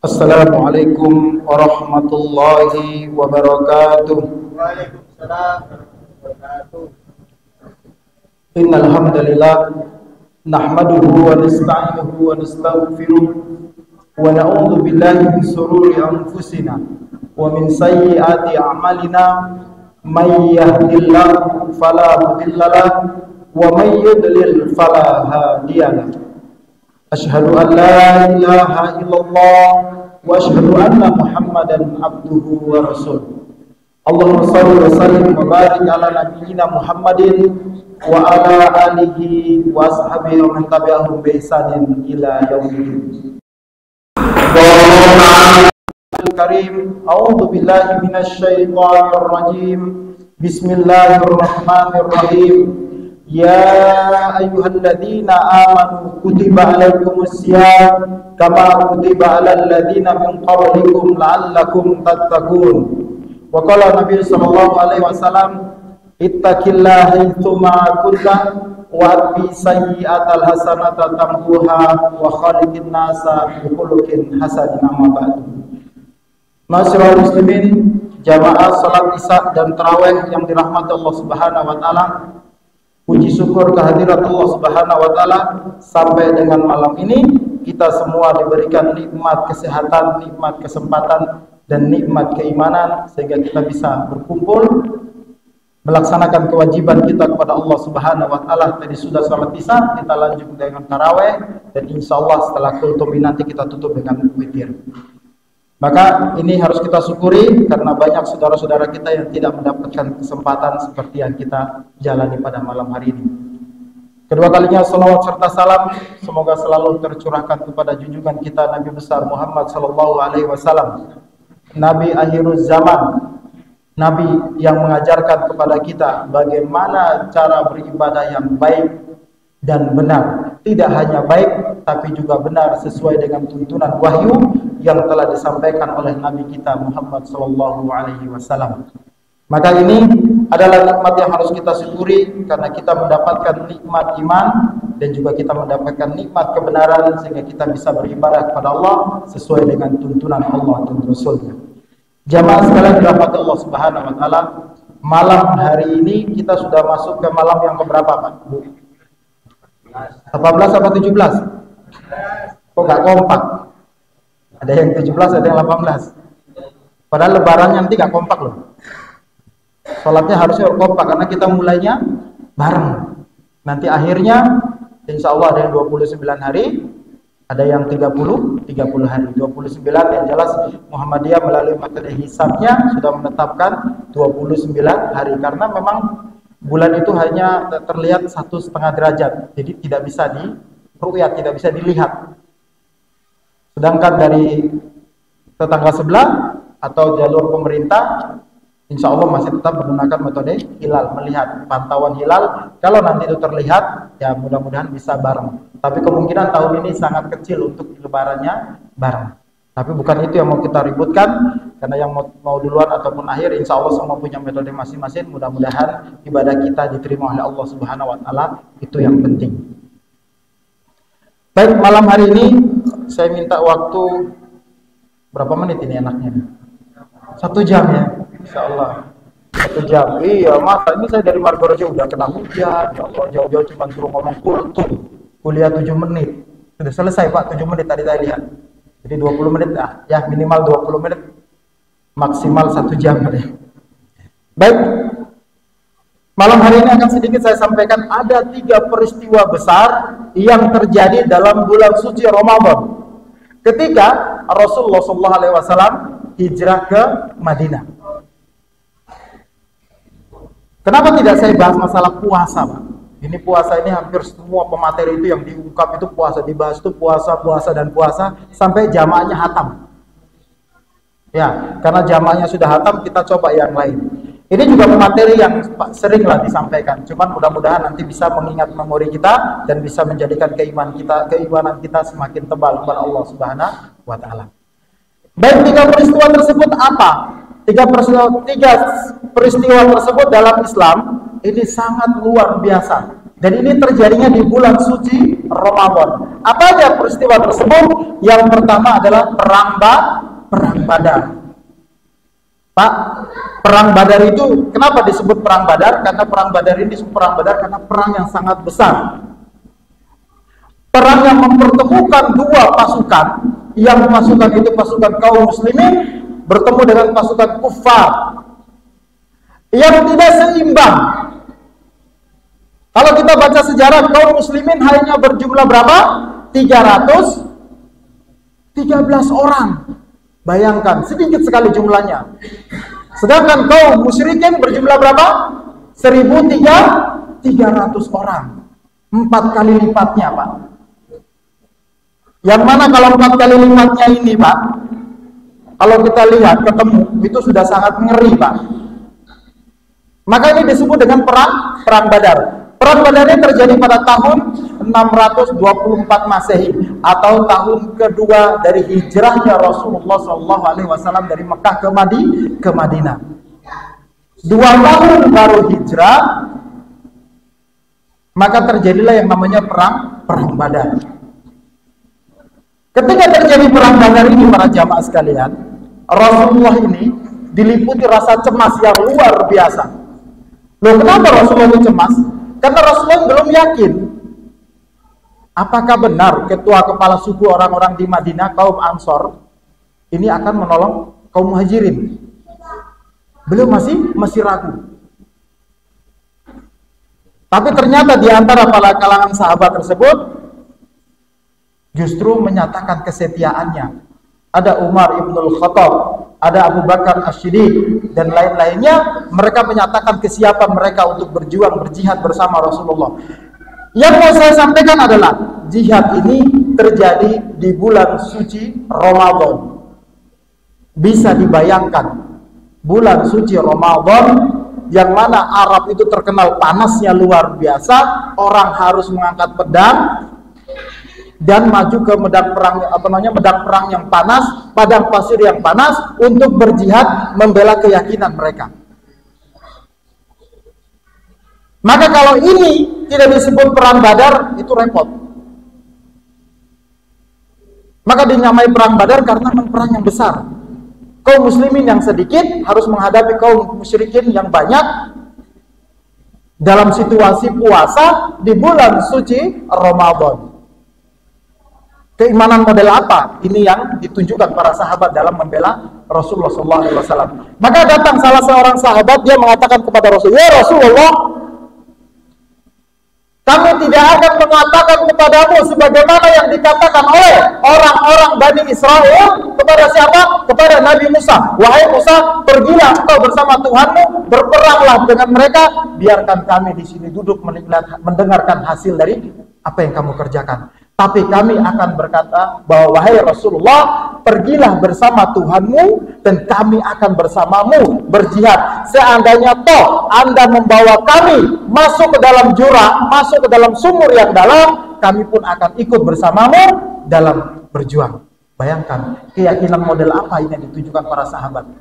Assalamualaikum warahmatullahi wabarakatuh. Waalaikumsalam warahmatullahi wabarakatuh. Innal hamdalillah nahmaduhu wa nasta'inuhu wa nastaghfiruh wa na'udzu billahi min shururi anfusina wa min sayyiati a'malina. May yahdihillahu fala mudilla lahu wa may yudlil fala hadiya lahu. Asyhadu an la ilaha illallah wa asyhadu anna Muhammadan abduhu wa rasuluh. Allahumma shalli wa sallim wa barik ala nabiyyina Muhammadin wa ala alihi wa ashabihi wa man tabi'ahum bi ihsanin ila yaumil karim. A'udzu billahi minasy syaithanir rajim. Bismillahirrahmanirrahim. Ya ayyuhalladzina amanu kutiba alaikumusiyam kama kutiba alal ladzina min qablikum la'allakum tattaqun. Wa qala Nabi sallallahu alaihi wasallam, ittaqillaha haitsuma kunta wa atbi sayyi'atal hasanata tamhuha wa khaliqin nasa bi khuluqin hasanin. Amma ba'du. Masyaallah muslimin, jamaah salat Isya dan tarawih yang dirahmati Allah Subhanahu wa taala. Puji syukur kehadirat Allah Subhanahu wa taala, sampai dengan malam ini kita semua diberikan nikmat kesehatan, nikmat kesempatan dan nikmat keimanan sehingga kita bisa berkumpul melaksanakan kewajiban kita kepada Allah Subhanahu wa taala. Tadi sudah salat Isya, kita lanjut dengan tarawih dan insyaallah setelah kultum nanti kita tutup dengan witir. Maka ini harus kita syukuri karena banyak saudara-saudara kita yang tidak mendapatkan kesempatan seperti yang kita jalani pada malam hari ini. Kedua kalinya salawat serta salam semoga selalu tercurahkan kepada junjungan kita Nabi besar Muhammad sallallahu alaihi wasallam, Nabi akhiruz zaman, Nabi yang mengajarkan kepada kita bagaimana cara beribadah yang baik dan benar. Tidak hanya baik tapi juga benar sesuai dengan tuntunan wahyu yang telah disampaikan oleh Nabi kita Muhammad sallallahu alaihi wasallam. Maka ini adalah nikmat yang harus kita syukuri karena kita mendapatkan nikmat iman dan juga kita mendapatkan nikmat kebenaran sehingga kita bisa beribadah kepada Allah sesuai dengan tuntunan Allah dan Rasulnya. Jamaah sekalian dirahmati Allah Subhanahu wa taala, malam hari ini kita sudah masuk ke malam yang keberapa, Pak? Bu? 18 atau 17? Kok gak kompak? Ada yang 17, ada yang 18. Padahal lebaran nanti gak kompak loh. Sholatnya harusnya kompak karena kita mulainya bareng. Nanti akhirnya insya Allah ada yang 29 hari, ada yang 30 hari. 29 yang jelas Muhammadiyah melalui metode hisabnya sudah menetapkan 29 hari karena memang bulan itu hanya terlihat 1,5 derajat, jadi tidak bisa diru'yat, tidak bisa dilihat. Sedangkan dari tetangga sebelah atau jalur pemerintah, insya Allah masih tetap menggunakan metode hilal, melihat pantauan hilal. Kalau nanti itu terlihat, ya mudah-mudahan bisa bareng. Tapi kemungkinan tahun ini sangat kecil untuk lebarannya bareng. Tapi bukan itu yang mau kita ributkan, karena yang mau duluan ataupun akhir, insya Allah semua punya metode masing-masing. Mudah-mudahan ibadah kita diterima oleh Allah Subhanahu wa taala, itu yang penting. Baik, malam hari ini saya minta waktu berapa menit ini enaknya? 1 jam ya, insya Allah 1 jam. Iya, masa ini saya dari Margorejo udah kena hujan, ya Allah, jauh-jauh cuma suruh ngomong kultum, kuliah 7 menit. Sudah selesai Pak, 7 menit tadi saya lihat. Jadi 20 menit ya, minimal 20 menit, maksimal 1 jam ya. Baik, malam hari ini akan sedikit saya sampaikan ada 3 peristiwa besar yang terjadi dalam bulan suci Ramadan ketika Rasulullah SAW hijrah ke Madinah. Kenapa tidak saya bahas masalah puasa, Pak? Ini puasa ini hampir semua pemateri itu yang diungkap itu puasa, dibahas itu puasa, puasa dan puasa sampai jamaahnya hatam. Ya, karena jamaahnya sudah hatam, kita coba yang lain. Ini juga materi yang seringlah disampaikan. Cuman mudah-mudahan nanti bisa mengingat memori kita dan bisa menjadikan keimanan kita semakin tebal kepada Allah Subhanahu wa taala. Baik, 3 peristiwa tersebut apa? 3 peristiwa tersebut dalam Islam ini sangat luar biasa. Dan ini terjadinya di bulan suci Ramadan. Apa aja peristiwa tersebut? Yang pertama adalah perang Badar. Pak, perang Badar itu kenapa disebut perang Badar? Karena perang Badar ini disebut perang Badar karena perang yang sangat besar. Perang yang mempertemukan dua pasukan, yang pasukan itu pasukan kaum muslimin bertemu dengan pasukan kufar yang tidak seimbang. Kalau kita baca sejarah, kaum muslimin hanya berjumlah berapa? 313 orang. Bayangkan, sedikit sekali jumlahnya. Sedangkan kaum musyrikin berjumlah berapa? 1.300 orang. 4 kali lipatnya, Pak. Yang mana kalau 4 kali lipatnya ini, Pak, kalau kita lihat, ketemu, itu sudah sangat ngeri, Pak. Maka ini disebut dengan perang Badar. Perang Badar ini terjadi pada tahun 624 Masehi atau tahun kedua dari hijrahnya Rasulullah SAW dari Mekah ke Madinah. 2 tahun baru hijrah, maka terjadilah yang namanya perang Badar. Ketika terjadi perang Badar ini, para jamaah sekalian, Rasulullah ini diliputi rasa cemas yang luar biasa. Loh, kenapa Rasulullah itu cemas? Karena Rasulullah belum yakin apakah benar ketua kepala suku orang-orang di Madinah, kaum Ansor, ini akan menolong kaum Muhajirin. Beliau masih ragu. Tapi ternyata di antara para kalangan sahabat tersebut justru menyatakan kesetiaannya. Ada Umar ibnul Khattab, ada Abu Bakar As-Siddiq, dan lain-lainnya. Mereka menyatakan kesiapan mereka untuk berjuang, berjihad bersama Rasulullah. Yang mau saya sampaikan adalah jihad ini terjadi di bulan suci Ramadan. Bisa dibayangkan, bulan suci Ramadan yang mana Arab itu terkenal panasnya luar biasa, orang harus mengangkat pedang dan maju ke medan perang yang panas, padang pasir yang panas untuk berjihad membela keyakinan mereka. Maka kalau ini tidak disebut perang Badar, itu repot. Maka dinamai perang Badar karena memang perang yang besar. Kaum muslimin yang sedikit harus menghadapi kaum musyrikin yang banyak dalam situasi puasa di bulan suci Ramadan. Keimanan model apa? Ini yang ditunjukkan para sahabat dalam membela Rasulullah SAW. Maka datang salah seorang sahabat, dia mengatakan kepada Rasulullah, "Ya Rasulullah, kami tidak akan mengatakan kepadamu sebagaimana yang dikatakan oleh orang-orang Bani Israel kepada siapa? Kepada Nabi Musa. Wahai Musa, pergilah engkau bersama Tuhanmu, berperanglah dengan mereka, biarkan kami di sini duduk mendengarkan hasil dari apa yang kamu kerjakan. Tapi kami akan berkata bahwa wahai Rasulullah, pergilah bersama Tuhanmu dan kami akan bersamamu berjihad. Seandainya toh Anda membawa kami masuk ke dalam jurang, masuk ke dalam sumur yang dalam, kami pun akan ikut bersamamu dalam berjuang." Bayangkan keyakinan model apa ini yang ditunjukkan para sahabat.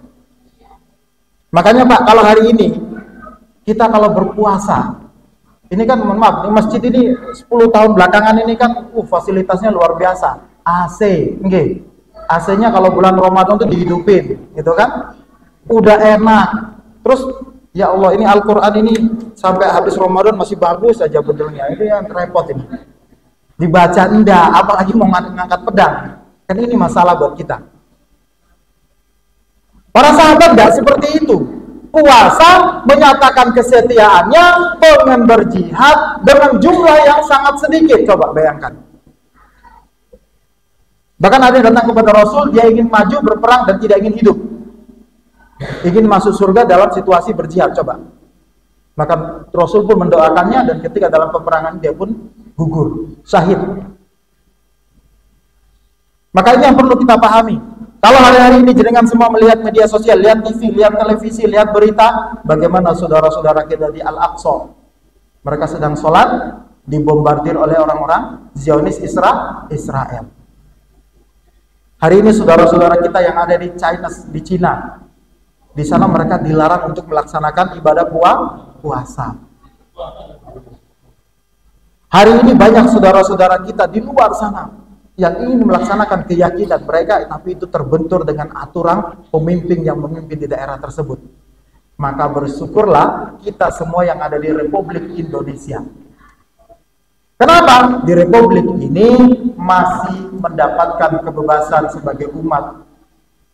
Makanya Pak, kalau hari ini kita kalau berpuasa, ini kan mohon maaf, masjid ini 10 tahun belakangan ini kan fasilitasnya luar biasa. AC, nggih. AC-nya kalau bulan Ramadan tuh dihidupin, gitu kan? Udah enak. Terus ya Allah, ini Al-Qur'an ini sampai habis Ramadan masih bagus saja bentuknya. Ini yang repot ini. Dibaca enggak, apalagi mau ngangkat pedang. Kan ini masalah buat kita. Para sahabat enggak seperti itu. Puasa menyatakan kesetiaannya dengan berjihad dengan jumlah yang sangat sedikit. Coba bayangkan. Bahkan ada yang datang kepada Rasul, dia ingin maju berperang dan tidak ingin hidup. Ingin masuk surga dalam situasi berjihad. Coba. Maka Rasul pun mendoakannya, dan ketika dalam peperangan dia pun gugur, syahid. Maka ini yang perlu kita pahami. Kalau hari-hari ini jenengan semua melihat media sosial, lihat TV, lihat televisi, lihat berita, bagaimana saudara-saudara kita di Al-Aqsa. Mereka sedang sholat, dibombardir oleh orang-orang Zionis Israel. Hari ini saudara-saudara kita yang ada di Cina, di sana mereka dilarang untuk melaksanakan ibadah puasa. Hari ini banyak saudara-saudara kita di luar sana yang ingin melaksanakan keyakinan mereka, tapi itu terbentur dengan aturan pemimpin yang memimpin di daerah tersebut. Maka bersyukurlah kita semua yang ada di Republik Indonesia. Kenapa? Di Republik ini masih mendapatkan kebebasan sebagai umat,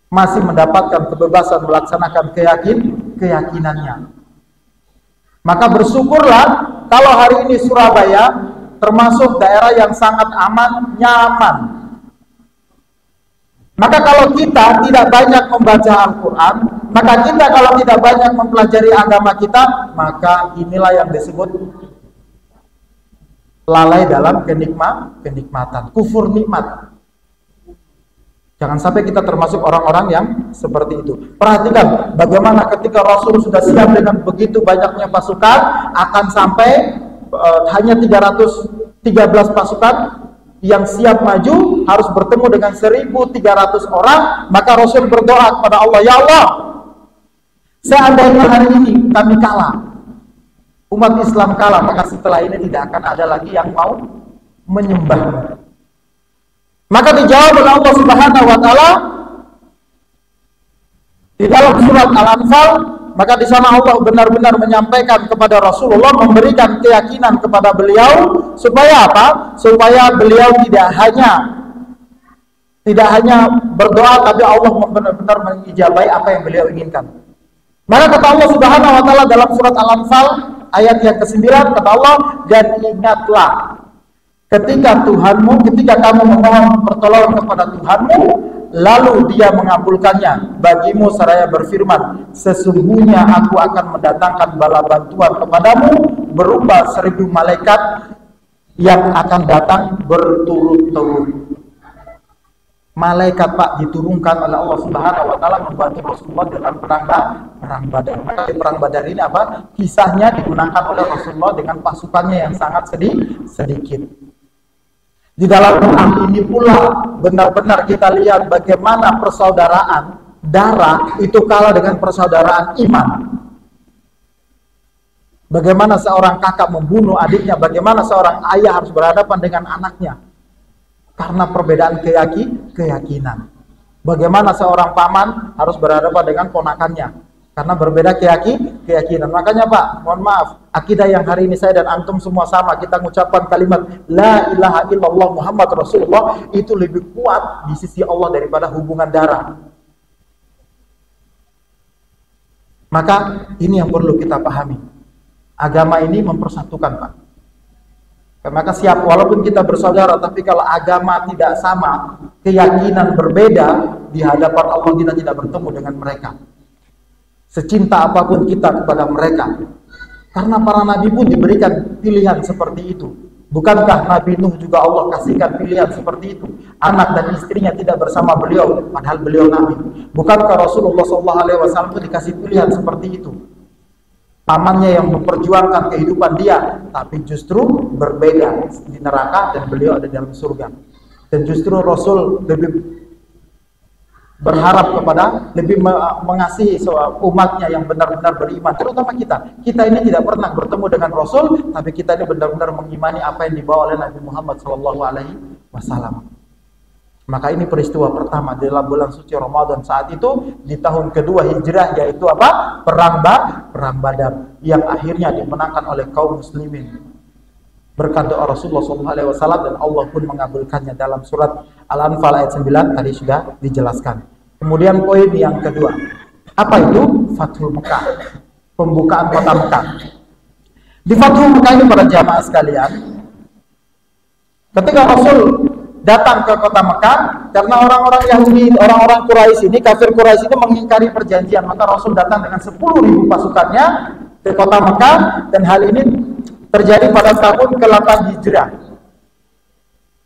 masih mendapatkan kebebasan melaksanakan keyakinannya. Maka bersyukurlah kalau hari ini Surabaya termasuk daerah yang sangat aman, nyaman. Maka kalau kita tidak banyak membaca Al-Quran, maka kita kalau tidak banyak mempelajari agama kita, maka inilah yang disebut lalai dalam kenikmatan, kufur nikmat. Jangan sampai kita termasuk orang-orang yang seperti itu. Perhatikan bagaimana ketika Rasul sudah siap dengan begitu banyaknya pasukan, akan sampai hanya 313 pasukan yang siap maju harus bertemu dengan 1.300 orang. Maka Rasul berdoa kepada Allah, ya Allah, seandainya hari ini kami kalah, umat Islam kalah, maka setelah ini tidak akan ada lagi yang mau menyembah. Maka dijawab oleh Allah Subhanahu wa taala di dalam surat Al-Anfal. Maka di sana Allah benar-benar menyampaikan kepada Rasulullah, memberikan keyakinan kepada beliau supaya apa? Supaya beliau tidak hanya berdoa, tapi Allah benar-benar mengijabai apa yang beliau inginkan. Maka kata Allah Subhanahu wa taala dalam surat Al-Anfal ayat yang ke-9, kata Allah, dan ingatlah ketika kamu memohon pertolongan kepada Tuhanmu, lalu Dia mengabulkannya bagimu seraya berfirman, sesungguhnya aku akan mendatangkan bala bantuan kepadamu berupa 1.000 malaikat yang akan datang berturut-turut. Malaikat Pak diturunkan oleh Allah Subhanahu wa taala membantu Rasulullah dalam perang Badar. Maka di perang Badar ini apa? Kisahnya digunakan oleh Rasulullah dengan pasukannya yang sangat sedikit. Di dalam Quran ini pula benar-benar kita lihat bagaimana persaudaraan darah itu kalah dengan persaudaraan iman. Bagaimana seorang kakak membunuh adiknya, bagaimana seorang ayah harus berhadapan dengan anaknya karena perbedaan keyakinan. Bagaimana seorang paman harus berhadapan dengan ponakannya karena berbeda keyakinan. Makanya Pak, mohon maaf, akidah yang hari ini saya dan antum semua sama, kita mengucapkan kalimat la ilaha illallah Muhammad Rasulullah, itu lebih kuat di sisi Allah daripada hubungan darah. Maka ini yang perlu kita pahami. Agama ini mempersatukan Pak. Maka siap, walaupun kita bersaudara, tapi kalau agama tidak sama, keyakinan berbeda, di hadapan Allah kita tidak bertemu dengan mereka. Secinta apapun kita kepada mereka, karena para nabi pun diberikan pilihan seperti itu. Bukankah Nabi Nuh juga Allah kasihkan pilihan seperti itu? Anak dan istrinya tidak bersama beliau, padahal beliau nabi. Bukankah Rasulullah SAW itu dikasih pilihan seperti itu? Pamannya yang memperjuangkan kehidupan dia, tapi justru berbeda di neraka dan beliau ada dalam surga. Dan justru Rasul lebih berharap lebih mengasihi umatnya yang benar-benar beriman, terutama kita. Kita ini tidak pernah bertemu dengan Rasul, tapi kita ini benar-benar mengimani apa yang dibawa oleh Nabi Muhammad SAW. Maka ini peristiwa pertama dalam bulan suci Ramadan saat itu di tahun kedua Hijrah, yaitu apa? Perang Badar yang akhirnya dimenangkan oleh kaum muslimin berkat doa Rasulullah SAW, dan Allah pun mengabulkannya dalam surat Al-Anfal ayat 9 tadi sudah dijelaskan. Kemudian poin yang kedua, apa itu? Fathul Mekah, pembukaan kota Mekah. Di Fathul Mekah ini para jamaah sekalian, ketika Rasul datang ke kota Mekah, karena orang-orang Yahudi, orang-orang Quraisy ini, kafir Quraisy ini mengingkari perjanjian, maka Rasul datang dengan 10.000 pasukannya ke kota Mekah, dan hal ini terjadi pada tahun ke-8 Hijrah.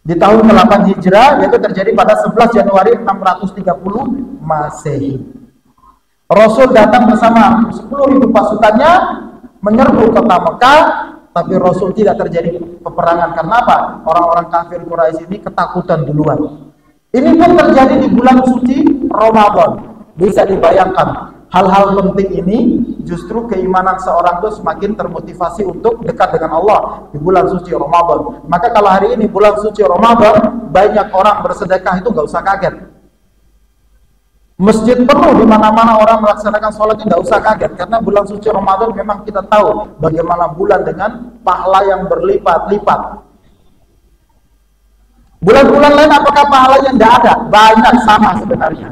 Di tahun ke-8 Hijrah, yaitu terjadi pada 11 Januari 630 Masehi. Rasul datang bersama 10.000 pasukannya menyerbu kota Mekah, tapi Rasul tidak terjadi peperangan. Karena apa? Orang-orang kafir Quraisy ini ketakutan duluan. Ini pun terjadi di bulan suci Ramadan. Bisa dibayangkan, hal-hal penting ini justru keimanan seorang itu semakin termotivasi untuk dekat dengan Allah di bulan suci Ramadan. Maka kalau hari ini bulan suci Ramadan, banyak orang bersedekah itu nggak usah kaget. Masjid penuh di mana-mana orang melaksanakan sholat, tidak usah kaget, karena bulan suci Ramadan memang kita tahu bagaimana bulan dengan pahala yang berlipat-lipat. Bulan-bulan lain apakah pahalanya? Tidak ada, banyak sama sebenarnya.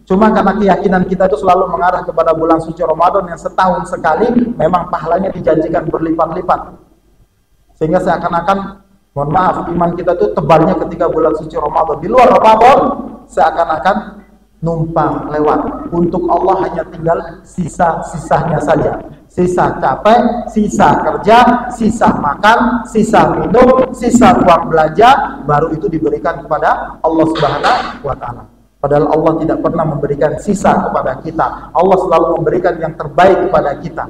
Cuma karena keyakinan kita itu selalu mengarah kepada bulan suci Ramadan yang setahun sekali, memang pahalanya dijanjikan berlipat-lipat. Sehingga seakan-akan, mohon maaf, iman kita itu tebalnya ketika bulan suci Ramadan. Di luar Ramadan, seakan-akan numpang lewat. Untuk Allah hanya tinggal sisa-sisanya saja. Sisa capek, sisa kerja, sisa makan, sisa minum, sisa uang belanja, baru itu diberikan kepada Allah Subhanahu wa Ta'ala. Padahal Allah tidak pernah memberikan sisa kepada kita. Allah selalu memberikan yang terbaik kepada kita.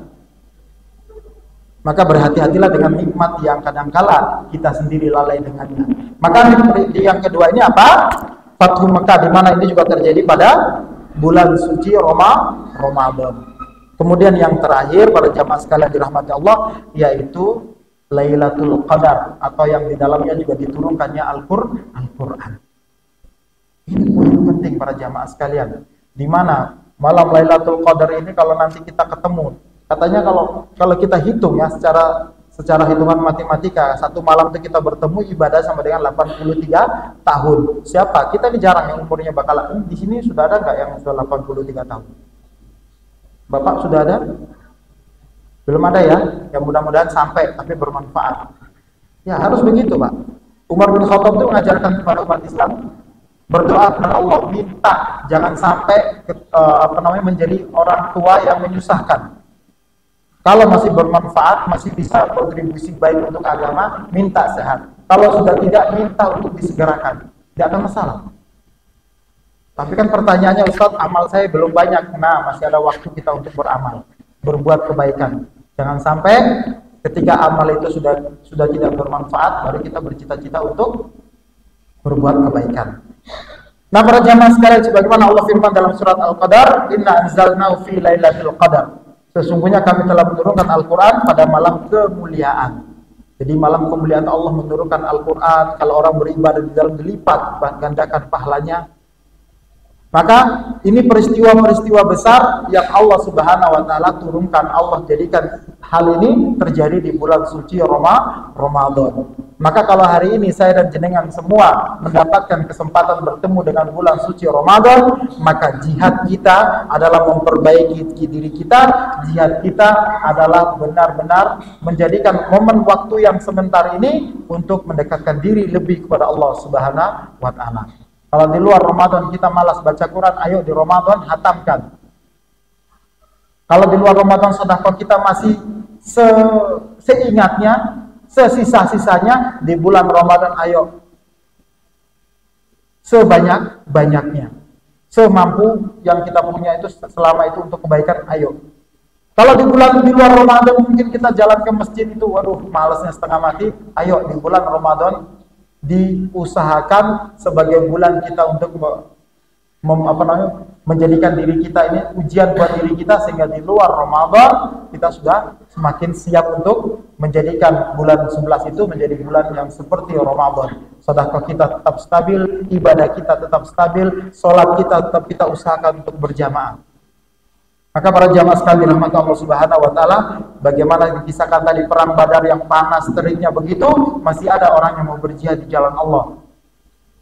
Maka berhati-hatilah dengan nikmat yang kadangkala kita sendiri lalai dengannya. Maka yang kedua ini apa? Fathu Mekah, di mana ini juga terjadi pada bulan suci Ramadan. Kemudian yang terakhir pada jamaah sekalian dirahmati Allah, yaitu Lailatul Qadar, atau yang di dalamnya juga diturunkannya Al-Quran. Ini poin penting para jamaah sekalian, di mana malam Lailatul Qadar ini kalau nanti kita ketemu, katanya kalau kita hitung ya secara hitungan matematika, satu malam itu kita bertemu ibadah sama dengan 83 tahun. Siapa? Kita ini jarang yang umurnya bakalan. Di sini sudah ada nggak yang sudah 83 tahun? Bapak sudah ada? Belum ada ya? Ya mudah-mudahan sampai, tapi bermanfaat. Ya harus begitu Pak. Umar bin Khattab itu mengajarkan kepada umat Islam, berdoa kepada Allah, minta jangan sampai menjadi orang tua yang menyusahkan. Kalau masih bermanfaat, masih bisa kontribusi baik untuk agama, minta sehat. Kalau sudah tidak, minta untuk disegerakan. Tidak ada masalah. Tapi kan pertanyaannya, Ustaz, amal saya belum banyak. Nah, masih ada waktu kita untuk beramal, berbuat kebaikan. Jangan sampai ketika amal itu sudah tidak bermanfaat, baru kita bercita-cita untuk berbuat kebaikan. Nah, para jamaah sekalian, sebagaimana Allah firman dalam surat Al-Qadar, Inna anzalnahu fi lailatul qadar. Sesungguhnya kami telah menurunkan Al-Quran pada malam kemuliaan. Jadi malam kemuliaan Allah menurunkan Al-Quran. Kalau orang beribadah di dalam, dilipat gandakan pahalanya. Maka ini peristiwa-peristiwa besar yang Allah Subhanahu wa Ta'ala turunkan. Allah jadikan hal ini terjadi di bulan suci Ramadan. Maka kalau hari ini saya dan jenengan semua mendapatkan kesempatan bertemu dengan bulan suci Ramadan, maka jihad kita adalah memperbaiki diri kita. Jihad kita adalah benar-benar menjadikan momen waktu yang sebentar ini untuk mendekatkan diri lebih kepada Allah Subhanahu wa Ta'ala. Kalau di luar Ramadan kita malas baca Quran, ayo di Ramadan hatamkan. Kalau di luar Ramadan sedekah kita masih seingatnya, sesisa-sisanya, di bulan Ramadan ayo sebanyak-banyaknya. Semampu yang kita punya itu selama itu untuk kebaikan, ayo. Kalau di luar Ramadan mungkin kita jalan ke masjid itu, waduh, malasnya setengah mati. Ayo di bulan Ramadan diusahakan sebagai bulan kita untuk menjadikan diri kita ini ujian buat diri kita, sehingga di luar Ramadan kita sudah semakin siap untuk menjadikan bulan 11 itu menjadi bulan yang seperti Ramadan. Sedekah kita tetap stabil, ibadah kita tetap stabil, sholat kita tetap kita usahakan untuk berjamaah. Maka para jamaah sekalian dirahmati Allah Subhanahu wa Ta'ala, bagaimana dikisahkan tadi perang Badar yang panas teriknya begitu, masih ada orang yang mau berjihad di jalan Allah.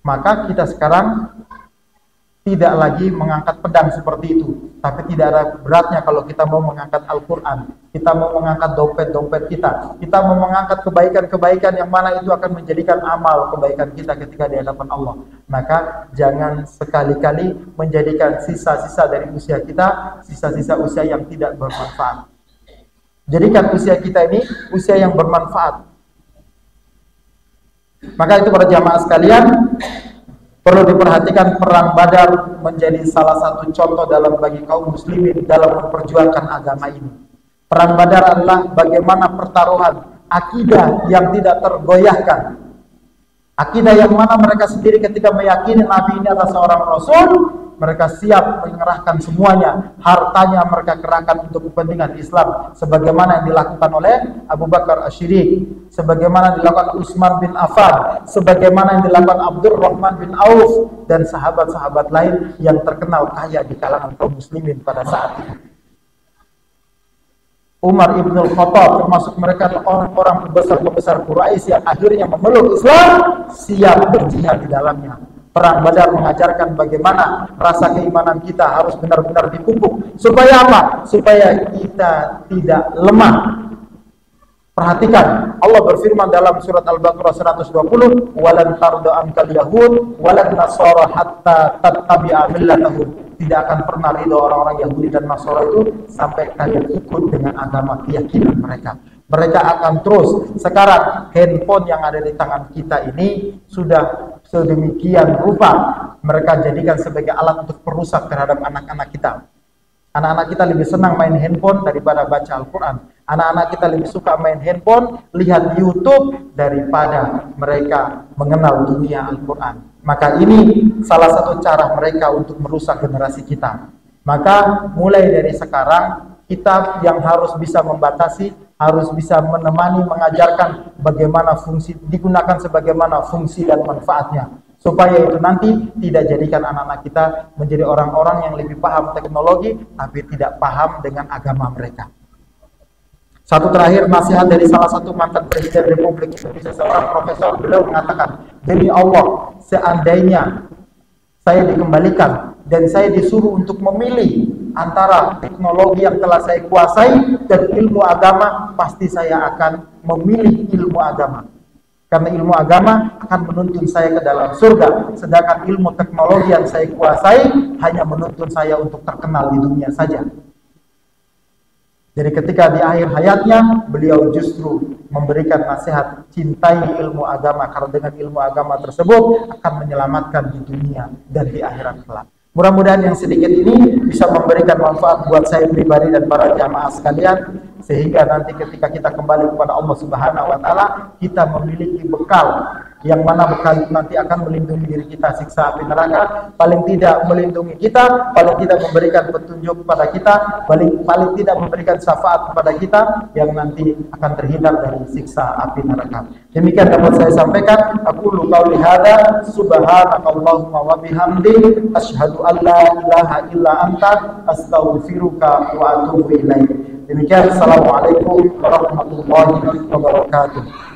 Maka kita sekarang tidak lagi mengangkat pedang seperti itu, tapi tidak ada beratnya kalau kita mau mengangkat Al-Quran, kita mau mengangkat dompet-dompet kita mau mengangkat kebaikan-kebaikan yang mana itu akan menjadikan amal kebaikan kita ketika di hadapan Allah. Maka jangan sekali-kali menjadikan sisa-sisa dari usia kita, sisa-sisa usia yang tidak bermanfaat. Jadikan usia kita ini usia yang bermanfaat. Maka itu para jamaah sekalian, perlu diperhatikan perang Badar menjadi salah satu contoh dalam bagi kaum muslimin dalam memperjuangkan agama ini. Perang Badar adalah bagaimana pertaruhan akidah yang tidak tergoyahkan. Akidah yang mana mereka sendiri ketika meyakini Nabi ini adalah seorang Rasul, mereka siap mengerahkan semuanya, hartanya mereka kerahkan untuk kepentingan Islam, sebagaimana yang dilakukan oleh Abu Bakar Asy-Syiddiq, sebagaimana dilakukan Utsman bin Affan, sebagaimana yang dilakukan Abdurrahman bin Auf, dan sahabat-sahabat lain yang terkenal kaya di kalangan kaum muslimin pada saat itu. Umar ibn al-Khattab termasuk mereka orang-orang pembesar-pembesar Quraisy yang akhirnya memeluk Islam, siap berjihad di dalamnya. Perang Badar mengajarkan bagaimana rasa keimanan kita harus benar-benar dipupuk. Supaya apa? Supaya kita tidak lemah. Perhatikan, Allah berfirman dalam surat Al-Baqarah 120, "Walan tarda ankal yahud walan nasara hatta tattabi'a millatahum." Tidak akan pernah ridho orang-orang Yahudi dan Nasara itu sampai kalian ikut dengan agama keyakinan mereka. Mereka akan terus. Sekarang handphone yang ada di tangan kita ini sudah sedemikian rupa mereka jadikan sebagai alat untuk perusak terhadap anak-anak kita. Anak-anak kita lebih senang main handphone daripada baca Al-Quran. Anak-anak kita lebih suka main handphone, lihat YouTube daripada mereka mengenal dunia Al-Quran. Maka ini salah satu cara mereka untuk merusak generasi kita. Maka mulai dari sekarang kita yang harus bisa membatasi, harus bisa menemani, mengajarkan bagaimana fungsi, digunakan sebagaimana fungsi dan manfaatnya. Supaya itu nanti tidak jadikan anak-anak kita menjadi orang-orang yang lebih paham teknologi, tapi tidak paham dengan agama mereka. Satu terakhir, nasihat dari salah satu mantan Presiden Republik Indonesia, seorang profesor, beliau mengatakan, demi Allah, seandainya saya dikembalikan dan saya disuruh untuk memilih antara teknologi yang telah saya kuasai dan ilmu agama, pasti saya akan memilih ilmu agama. Karena ilmu agama akan menuntun saya ke dalam surga, sedangkan ilmu teknologi yang saya kuasai hanya menuntun saya untuk terkenal di dunia saja. Jadi ketika di akhir hayatnya, beliau justru memberikan nasihat, cintai ilmu agama, karena dengan ilmu agama tersebut akan menyelamatkan di dunia dan di akhirat kelak. Mudah-mudahan yang sedikit ini bisa memberikan manfaat buat saya pribadi dan para jamaah sekalian, sehingga nanti ketika kita kembali kepada Allah Subhanahu wa Ta'ala, kita memiliki bekal yang mana bekal itu nanti akan melindungi diri kita siksa api neraka, paling tidak melindungi kita, paling tidak memberikan petunjuk kepada kita, paling tidak memberikan syafaat kepada kita yang nanti akan terhindar dari siksa api neraka. Demikian dapat saya sampaikan. Aku qauli hadza subhanakallahumma wa bihamdik asyhadu an la ilaha illa anta astaghfiruka wa atubu ilaik. Demikian, assalamualaikum warahmatullahi wabarakatuh.